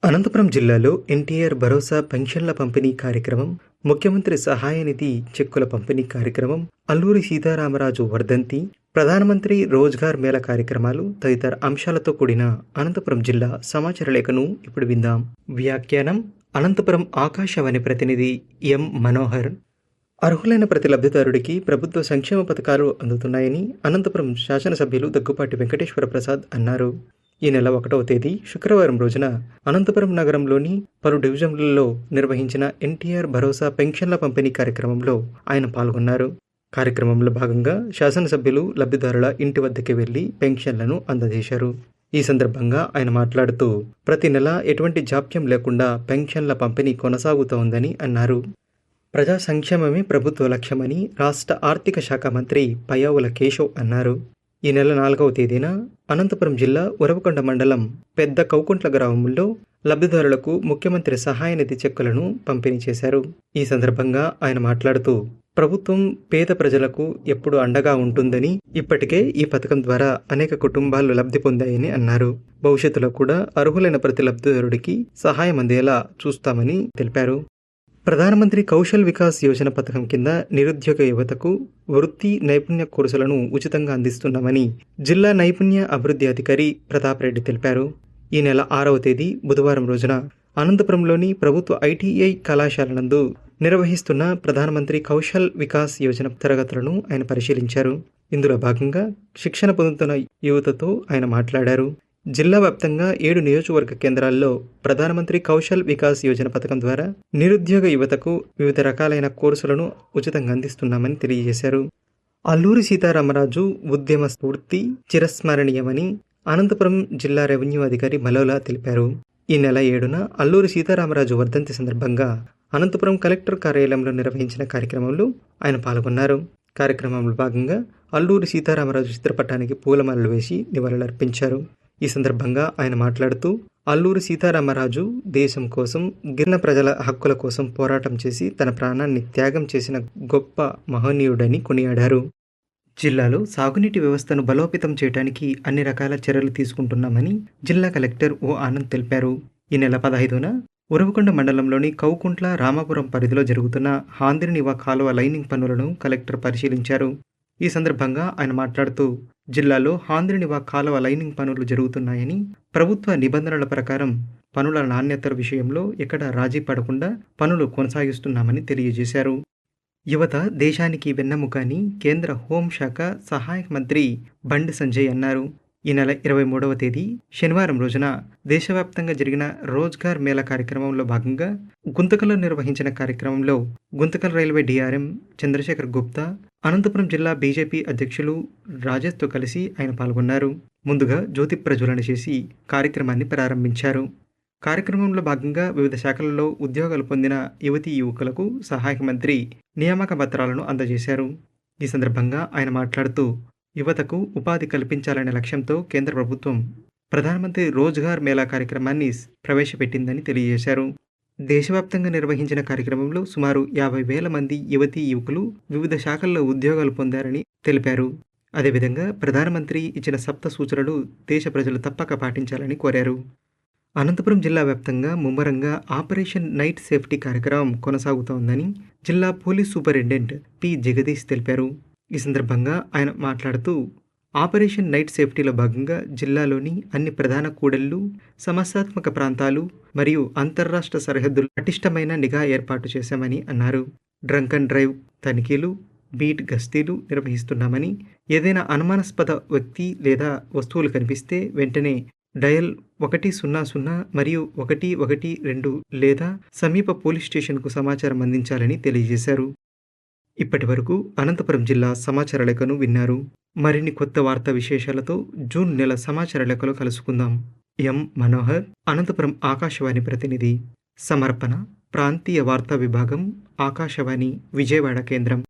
అనంతపురం జిల్లాలో ఎన్టీఆర్ భరోసా పెన్షన్ల పంపిణీ కార్యక్రమం, ముఖ్యమంత్రి సహాయ నిధి చెక్కుల పంపిణీ కార్యక్రమం, అల్లూరి సీతారామరాజు వర్ధంతి, ప్రధానమంత్రి రోజ్గార్ మేళా కార్యక్రమాలు తదితర అంశాలతో కూడిన అనంతపురం జిల్లా సమాచార లేఖను ఇప్పుడు విందాం. వ్యాఖ్యానం అనంతపురం ఆకాశవాణి ప్రతినిధి ఎం మనోహర్. అర్హులైన ప్రతి లబ్ధిదారుడికి ప్రభుత్వ సంక్షేమ పథకాలు అందుతున్నాయని అనంతపురం శాసనసభ్యులు దగ్గుపాటి వెంకటేశ్వర ప్రసాద్ అన్నారు. ఈ నెల 1వ తేదీ శుక్రవారం రోజున అనంతపురం నగరంలోని పలు డివిజన్లలో నిర్వహించిన ఎన్టీఆర్ భరోసా పెన్షన్ల పంపిణీ కార్యక్రమంలో ఆయన పాల్గొన్నారు. కార్యక్రమంలో భాగంగా శాసనసభ్యులు లబ్ధిదారుల ఇంటి వద్దకి వెళ్లి పెన్షన్లను అందజేశారు. ఈ సందర్భంగా ఆయన మాట్లాడుతూ ప్రతి నెల ఎటువంటి జాప్యం లేకుండా పెన్షన్ల పంపిణీ కొనసాగుతోందని అన్నారు. ప్రజా సంక్షేమమే ప్రభుత్వ లక్ష్యమని రాష్ట్ర ఆర్థిక శాఖ మంత్రి పయ్యావుల కేశవ్ అన్నారు. ఈ నెల 4వ తేదీన అనంతపురం జిల్లా ఉరవకొండ మండలం పెద్ద కౌకుంట్ల గ్రామంలో లబ్ధిదారులకు ముఖ్యమంత్రి సహాయ నిధి చెక్కులను పంపిణీ చేశారు. ఈ సందర్భంగా ఆయన మాట్లాడుతూ ప్రభుత్వం పేద ప్రజలకు ఎప్పుడు అండగా ఉంటుందని, ఇప్పటికే ఈ పథకం ద్వారా అనేక కుటుంబాలు లబ్ధి పొందాయని అన్నారు. భవిష్యత్తులో కూడా అర్హులైన ప్రతి లబ్ధిదారుడికి సహాయం అందేలా చూస్తామని తెలిపారు. ప్రధానమంత్రి కౌశల్ వికాస్ యోజన పథకం కింద నిరుద్యోగ యువతకు వృత్తి నైపుణ్య కోర్సులను ఉచితంగా అందిస్తున్నామని జిల్లా నైపుణ్య అభివృద్ధి అధికారి ప్రతాప్ రెడ్డి తెలిపారు. ఈ నెల 6వ తేదీ బుధవారం రోజున అనంతపురంలోని ప్రభుత్వ ఐటీఐ కళాశాల నందు నిర్వహిస్తున్న ప్రధానమంత్రి కౌశల్ వికాస్ యోజన తరగతులను ఆయన పరిశీలించారు. ఇందులో భాగంగా శిక్షణ పొందుతున్న యువతతో ఆయన మాట్లాడారు. జిల్లా వ్యాప్తంగా 7 నియోజకవర్గ కేంద్రాల్లో ప్రధానమంత్రి కౌశల్ వికాస్ యోజన పథకం ద్వారా నిరుద్యోగ యువతకు వివిధ రకాలైన కోర్సులను ఉచితంగా అందిస్తున్నామని తెలియజేశారు. అల్లూరి సీతారామరాజు ఉద్యమ స్ఫూర్తి చిరస్మరణీయమని అనంతపురం జిల్లా రెవెన్యూ అధికారి మలోలా తెలిపారు. ఈ నెల 7న అల్లూరి సీతారామరాజు వర్ధంతి సందర్భంగా అనంతపురం కలెక్టర్ కార్యాలయంలో నిర్వహించిన కార్యక్రమంలో ఆయన పాల్గొన్నారు. కార్యక్రమంలో భాగంగా అల్లూరి సీతారామరాజు చిత్రపటానికి పూలమాలలు వేసి నివాళులర్పించారు. ఈ సందర్భంగా ఆయన మాట్లాడుతూ అల్లూరి సీతారామరాజు దేశం కోసం, గిరిజన ప్రజల హక్కుల కోసం పోరాటం చేసి తన ప్రాణాన్ని త్యాగం చేసిన గొప్ప మహనీయుడని కొనియాడారు. జిల్లాలో సాగునీటి వ్యవస్థను బలోపేతం చేయడానికి అన్ని రకాల చర్యలు తీసుకుంటున్నామని జిల్లా కలెక్టర్ ఓ ఆనంద్ తెలిపారు. ఈ నెల 15న ఉరవకొండ మండలంలోని కౌకుంట్ల రామాపురం పరిధిలో జరుగుతున్న హాంద్రినివా కాలువ లైనింగ్ పనులను కలెక్టర్ పరిశీలించారు. ఈ సందర్భంగా ఆయన మాట్లాడుతూ జిల్లాలో హాంద్రినివా కాలువ లైనింగ్ పనులు జరుగుతున్నాయని, ప్రభుత్వ నిబంధనల ప్రకారం పనుల నాణ్యత విషయంలో ఎక్కడ రాజీ పడకుండా పనులు కొనసాగిస్తున్నామని తెలియజేశారు. యువత దేశానికి వెన్నెముక అని కేంద్ర హోంశాఖ సహాయక మంత్రి బండి సంజయ్ అన్నారు. ఈ నెల 23వ తేదీ శనివారం రోజున దేశవ్యాప్తంగా జరిగిన రోజ్గార్ మేళా కార్యక్రమంలో భాగంగా గుంతకల్లో నిర్వహించిన కార్యక్రమంలో గుంతకల్ రైల్వే డిఆర్ఎం చంద్రశేఖర్ గుప్తా, అనంతపురం జిల్లా బీజేపీ అధ్యక్షులు రాజేష్తో కలిసి ఆయన పాల్గొన్నారు. ముందుగా జ్యోతి ప్రజ్వలన చేసి కార్యక్రమాన్ని ప్రారంభించారు. కార్యక్రమంలో భాగంగా వివిధ శాఖలలో ఉద్యోగాలు పొందిన యువతీ యువకులకు సహాయక మంత్రి నియామక పత్రాలను అందజేశారు. ఈ సందర్భంగా ఆయన మాట్లాడుతూ యువతకు ఉపాధి కల్పించాలనే లక్ష్యంతో కేంద్ర ప్రభుత్వం ప్రధానమంత్రి రోజ్గార్ మేళా కార్యక్రమాన్ని ప్రవేశపెట్టిందని తెలియజేశారు. దేశవ్యాప్తంగా నిర్వహించిన కార్యక్రమంలో సుమారు 50,000 మంది యువతీ యువకులు వివిధ శాఖల్లో ఉద్యోగాలు పొందారని తెలిపారు. అదేవిధంగా ప్రధానమంత్రి ఇచ్చిన సప్త సూచనలు దేశ ప్రజలు తప్పక పాటించాలని కోరారు. అనంతపురం జిల్లా వ్యాప్తంగా ముమ్మరంగా ఆపరేషన్ నైట్ సేఫ్టీ కార్యక్రమం కొనసాగుతోందని జిల్లా పోలీస్ సూపరింటెండెంట్ పి జగదీష్ తెలిపారు. ఈ సందర్భంగా ఆయన మాట్లాడుతూ ఆపరేషన్ నైట్ సేఫ్టీలో భాగంగా జిల్లాలోని అన్ని ప్రధాన కూడళ్లు, సమస్యాత్మక ప్రాంతాలు మరియు అంతర్రాష్ట్ర సరిహద్దులు పటిష్టమైన నిఘా ఏర్పాటు చేశామని అన్నారు. డ్రంక్ అండ్ డ్రైవ్ తనిఖీలు, బీట్ గస్తీలు నిర్వహిస్తున్నామని, ఏదైనా అనుమానాస్పద వ్యక్తి లేదా వస్తువులు కనిపిస్తే వెంటనే డయల్ 100 మరియు 112 లేదా సమీప పోలీస్ స్టేషన్కు సమాచారం అందించాలని తెలియజేశారు. ఇప్పటి వరకు అనంతపురం జిల్లా సమాచార లేఖను విన్నారు. మరిన్ని కొత్త వార్తా విశేషాలతో జూన్ నెల సమాచార లేఖలో కలుసుకుందాం. ఎం మనోహర్, అనంతపురం ఆకాశవాణి ప్రతినిధి. సమర్పణ ప్రాంతీయ వార్తా విభాగం, ఆకాశవాణి విజయవాడ కేంద్రం.